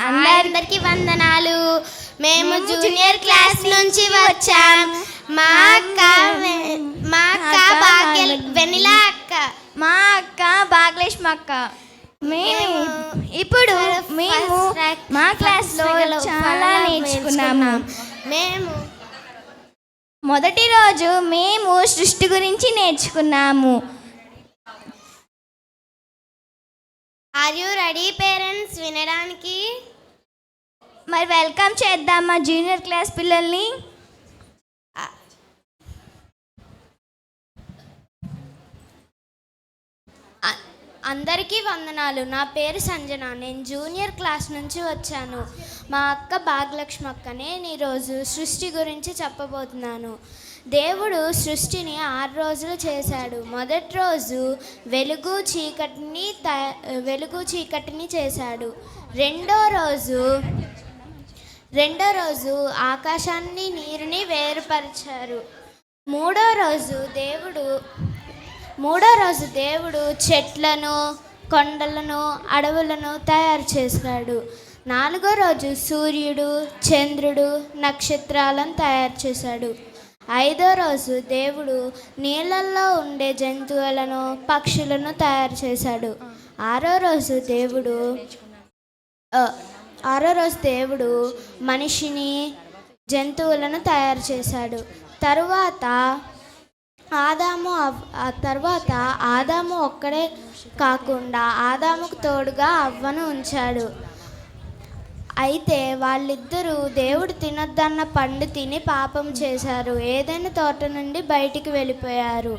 అందరికీ వందనాలు. మేము జూనియర్ క్లాస్ నుంచి వచ్చాం. మా అక్క వెనిలా అక్క, మా అక్క భాగ్యలక్ష్మి అక్క. ఇప్పుడు మేము మా క్లాస్లో చాలా నేర్చుకున్నాము. మొదటి రోజు మేము సృష్టి గురించి నేర్చుకున్నాము. ఆర్ యూ రెడీ పేరెంట్స్ వినడానికి? మరి వెల్కమ్ చేద్దాం మా జూనియర్ క్లాస్ పిల్లల్ని. అందరికీ వందనాలు. నా పేరు సంజన. నేను జూనియర్ క్లాస్ నుంచి వచ్చాను. మా అక్క భాగ్యలక్ష్మి అక్క. నేను ఈరోజు సృష్టి గురించి చెప్పబోతున్నాను. దేవుడు సృష్టిని 6 రోజులు చేశాడు. మొదటి రోజు వెలుగు చీకటిని చేశాడు. రెండో రోజు ఆకాశాన్ని నీరుని వేరుపరిచారు. మూడో రోజు దేవుడు చెట్లను, కొండలను, అడవులను తయారు చేశాడు. 4వ రోజు సూర్యుడు, చంద్రుడు, నక్షత్రాలను తయారు చేశాడు. 5వ రోజు దేవుడు నీళ్ళల్లో ఉండే జంతువులను, పక్షులను తయారు చేశాడు. 6వ రోజు దేవుడు మనిషిని, జంతువులను తయారు చేశాడు. తరువాత ఆదాము ఒక్కడే కాకుండా ఆదాముకు తోడుగా అవ్వను ఉంచాడు. అయితే వాళ్ళిద్దరూ దేవుడు తినొద్దన్న పండు తిని పాపం చేశారు. ఏదైనా తోట నుండి బయటికి వెళ్ళిపోయారు.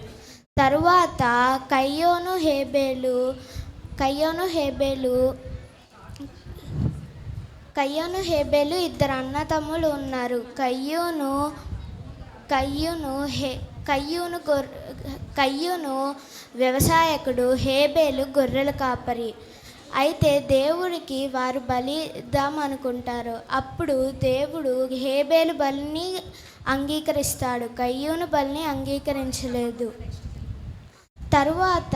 తరువాత కయ్యోను హేబేలు 2 అన్నతమ్ములు ఉన్నారు. కయ్యూను వ్యవసాయకుడు, హేబేలు గొర్రెల కాపరి. అయితే దేవుడికి వారు బలిద్దామనుకుంటారు. అప్పుడు దేవుడు హేబేలు బలిని అంగీకరిస్తాడు, కయ్యూను బలిని అంగీకరించలేదు. తరువాత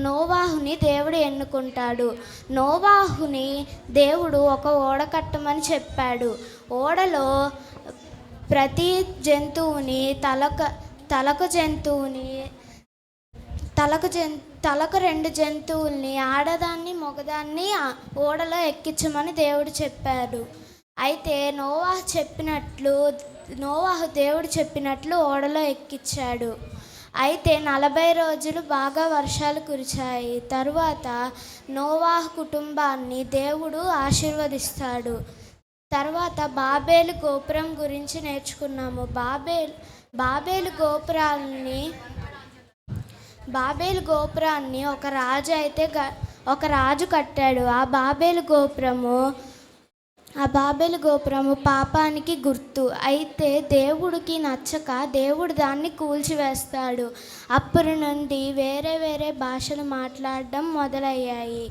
నోవాహుని దేవుడు ఎన్నుకుంటాడు. నోవాహుని దేవుడు ఒక ఓడ కట్టమని చెప్పాడు. ఓడలో ప్రతి జంతువుని తలకు 2 జంతువుల్ని, ఆడదాన్ని, మగదాన్ని ఓడలో ఎక్కించమని దేవుడు చెప్పాడు. అయితే నోవాహు దేవుడు చెప్పినట్లు ఓడలో ఎక్కించాడు. అయితే 40 రోజులు బాగా వర్షాలు కురిచాయి. తరువాత నోవాహు కుటుంబాన్ని దేవుడు ఆశీర్వదిస్తాడు. తర్వాత బాబేలు గోపురం గురించి నేర్చుకున్నాము. బాబేలు గోపురాన్ని ఒక రాజు కట్టాడు. ఆ బాబేలు గోపురము పాపానికి గుర్తు. అయితే దేవుడికి నచ్చక దేవుడు దాన్ని కూల్చివేస్తాడు. అప్పటి నుండి వేరే భాషలు మాట్లాడడం మొదలయ్యాయి.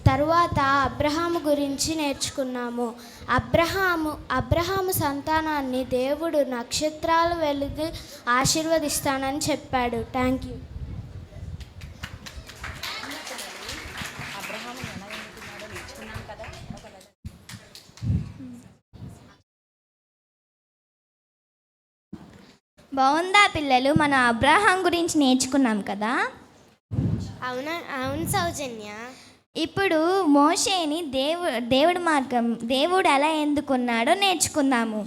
తరువాత అబ్రహాము గురించి నేర్చుకున్నాము. అబ్రహాము సంతానాన్ని దేవుడు నక్షత్రాలు వెలుగు ఆశీర్వదిస్తానని చెప్పాడు. Thank you. బాగుందా పిల్లలు? మనం అబ్రహాం గురించి నేర్చుకున్నాం కదా. అవును సౌజన్య. ఇప్పుడు మోషేని దేవుడు ఎలా ఎన్నుకున్నాడో నేర్చుకుందాము.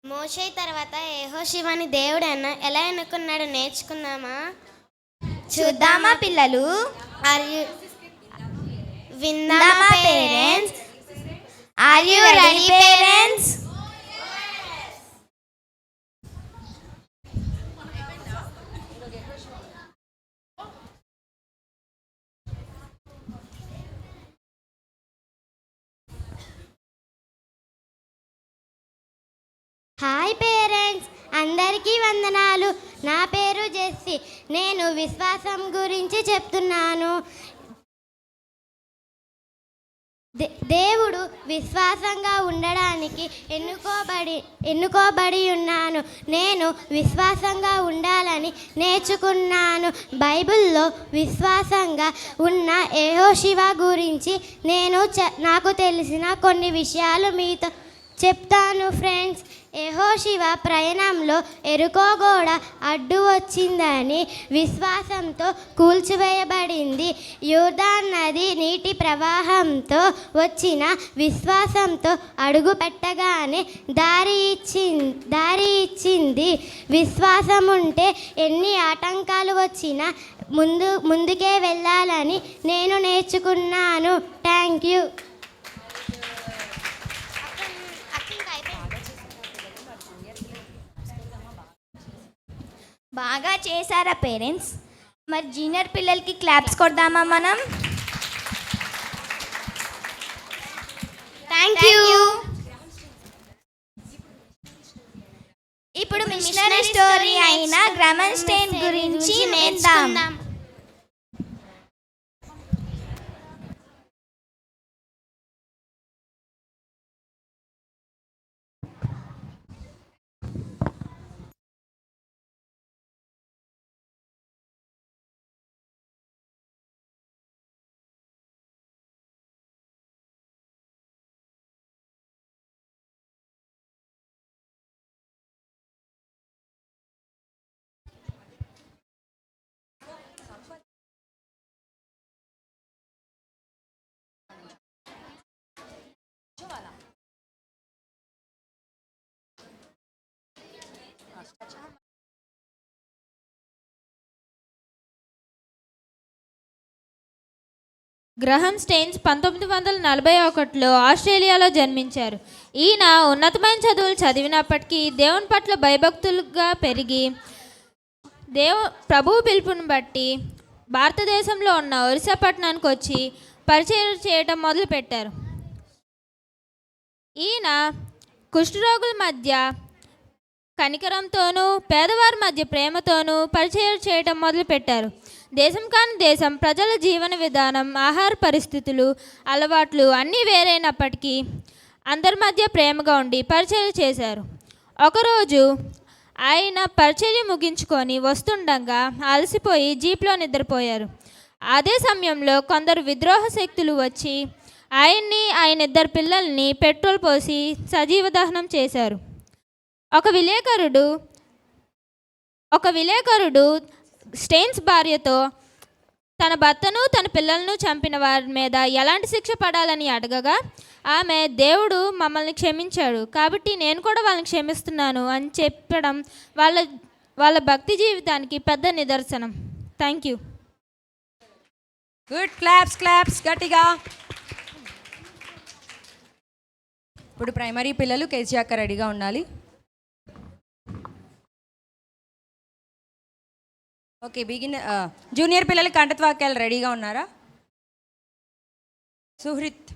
మోషే తర్వాత యెహోషువని దేవుడు ఎలా ఎన్నుకున్నాడో నేర్చుకుందామా? చూద్దామా పిల్లలు? విందామా parents? Are you ready parents? Hi parents, అందరికీ వందనాలు. నా పేరు జెస్సీ. నేను విశ్వాసం గురించి చెప్తున్నాను. దేవుడు విశ్వాసంగా ఉండడానికి ఎన్నుకోబడి ఉన్నాను. నేను విశ్వాసంగా ఉండాలని నేర్చుకున్నాను. బైబిల్లో విశ్వాసంగా ఉన్న యెహోషువ గురించి నాకు తెలిసిన కొన్ని విషయాలు మీతో చెప్తాను ఫ్రెండ్స్. యెహోషువ ప్రయాణంలో ఎరుకో గోడ అడ్డు వచ్చిందని విశ్వాసంతో కూల్చివేయబడింది. యోర్దాను నది నీటి ప్రవాహంతో వచ్చిన విశ్వాసంతో అడుగు పెట్టగానే దారి ఇచ్చింది. విశ్వాసం ఉంటే ఎన్ని ఆటంకాలు వచ్చినా ముందుకే వెళ్ళాలని నేను నేర్చుకున్నాను. Thank you. బాగా చేశారా పేరెంట్స్? మరి జూనియర్ పిల్లలకి క్లాప్స్ కొడదామా మనం? Thank you. ఇప్పుడు మిషనరీ స్టోరీ అయిన గ్రామన్స్టైన్ గురించి నేర్చుకుందాం. గ్రహం స్టెయిన్స్ 1941లో ఆస్ట్రేలియాలో జన్మించారు. ఈయన ఉన్నతమైన చదువులు చదివినప్పటికీ దేవుని పట్ల భయభక్తులుగా పెరిగి ప్రభువు పిలుపుని బట్టి భారతదేశంలో ఉన్న ఒరిస్సా పట్టణానికి వచ్చి పరిచయం చేయటం మొదలుపెట్టారు. ఈయన కుష్ఠరోగుల మధ్య కనికరంతోనూ పేదవారి మధ్య ప్రేమతోనూ పరిచయం చేయటం మొదలుపెట్టారు. దేశం కాని దేశం ప్రజల జీవన విధానం, ఆహార పరిస్థితులు, అలవాట్లు అన్నీ వేరైనప్పటికీ అందరి మధ్య ప్రేమగా ఉండి పరిచయం చేశారు. ఒకరోజు ఆయన పరిచర్య ముగించుకొని వస్తుండగా అలసిపోయి జీప్లో నిద్రపోయారు. అదే సమయంలో కొందరు విద్రోహ శక్తులు వచ్చి ఆయన్ని, ఆయన ఇద్దరు పిల్లల్ని పెట్రోల్ పోసి సజీవ దహనం చేశారు. ఒక విలేకరుడు స్టెయిన్స్ భార్యతో తన భర్తను తన పిల్లలను చంపిన వారి మీద ఎలాంటి శిక్ష పడాలని అడగగా ఆమె, దేవుడు మమ్మల్ని క్షమించాడు కాబట్టి నేను కూడా వాళ్ళని క్షమిస్తున్నాను అని చెప్పడం వాళ్ళ భక్తి జీవితానికి పెద్ద నిదర్శనం. Thank you. గుడ్. క్లాప్స్ గట్టిగా. ఇప్పుడు ప్రైమరీ పిల్లలు కేజీ అక్క రెడీగా ఉండాలి. ఓకే, జూనియర్ పిల్లలు కంఠత్వాక్యాలు రెడీగా ఉన్నారా? సుహృత్